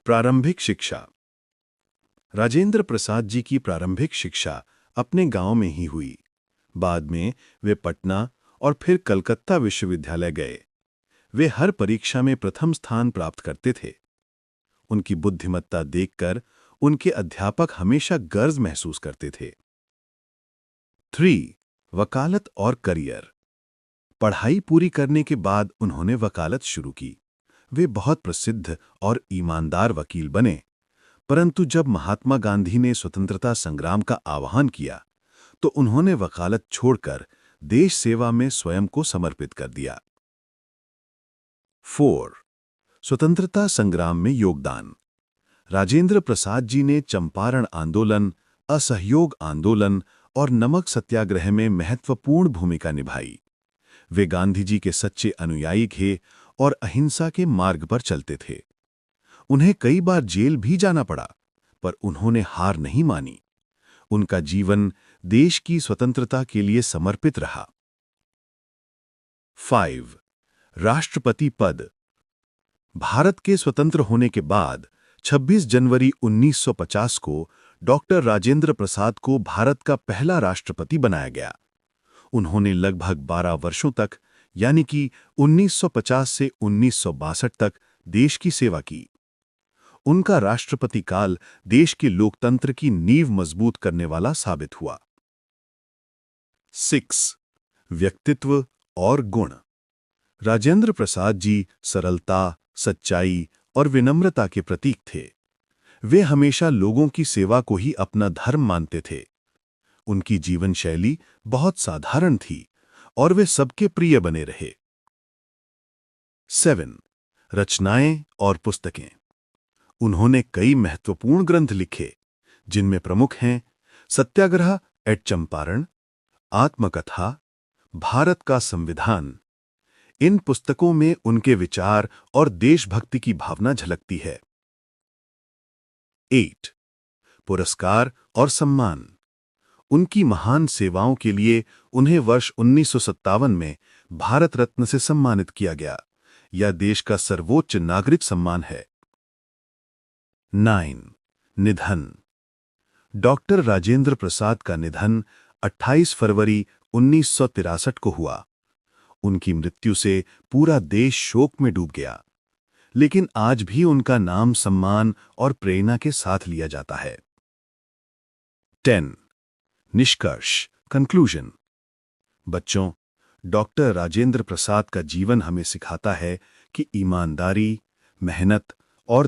प्रारंभिक शिक्षा। राजेंद्र प्रसाद जी की प्रारंभिक शिक्षा अपने गांव में ही हुई। बाद में वे पटना और फिर कलकत्ता विश्वविद्यालय गए। वे हर परीक्षा में प्रथम स्थान प्राप्त करते थे। उनकी बुद्धिमत्ता देखकर उनके अध्यापक हमेशा गर्व महसूस करते थे। 3. वकालत और करियर। पढ़ाई पूरी करने के बाद उन्होंने वकालत शुरू की। वे बहुत प्रसिद्ध और ईमानदार वकील बने। परंतु जब महात्मा गांधी ने स्वतंत्रता संग्राम का आह्वान किया, तो उन्होंने वकालत छोड़कर देश सेवा में स्वयं को समर्पित कर दिया। 4. स्वतंत्रता संग्राम में योगदान। राजेंद्र प्रसाद जी ने चंपारण आंदोलन, असहयोग आंदोलन और नमक सत्याग्रह में महत्वपूर्ण भूमिका निभाई। वे गांधी जी के सच्चे अनुयायी थे और अहिंसा के मार्ग पर चलते थे। उन्हें कई बार जेल भी जाना पड़ा, पर उन्होंने हार नहीं मानी। उनका जीवन देश की स्वतंत्रता के लिए समर्पित रहा। 5. राष्ट्रपति पद। भारत के स्वतंत्र होने के बाद 26 जनवरी 1950 को डॉक्टर राजेंद्र प्रसाद को भारत का पहला राष्ट्रपति बनाया गया। उन्होंने लगभग 12 वर्षों तक, यानी कि 1950 से 1962 तक देश की सेवा की। उनका राष्ट्रपति काल देश के लोकतंत्र की नींव मजबूत करने वाला साबित हुआ। 6. व्यक्तित्व और गुण। राजेंद्र प्रसाद जी सरलता, सच्चाई और विनम्रता के प्रतीक थे। वे हमेशा लोगों की सेवा को ही अपना धर्म मानते थे। उनकी जीवन शैली बहुत साधारण थी और वे सबके प्रिय बने रहे। 7. रचनाएं और पुस्तकें। उन्होंने कई महत्वपूर्ण ग्रंथ लिखे, जिनमें प्रमुख हैं सत्याग्रह एट चंपारण, आत्मकथा, भारत का संविधान। इन पुस्तकों में उनके विचार और देशभक्ति की भावना झलकती है। 8. पुरस्कार और सम्मान। उनकी महान सेवाओं के लिए उन्हें वर्ष 1957 में भारत रत्न से सम्मानित किया गया। यह देश का सर्वोच्च नागरिक सम्मान है। 9. निधन। डॉक्टर राजेंद्र प्रसाद का निधन 28 फरवरी 1963 को हुआ। उनकी मृत्यु से पूरा देश शोक में डूब गया, लेकिन आज भी उनका नाम सम्मान और प्रेरणा के साथ लिया जाता है। 10. निष्कर्ष, कंक्लूजन। बच्चों, डॉक्टर राजेंद्र प्रसाद का जीवन हमें सिखाता है कि ईमानदारी, मेहनत और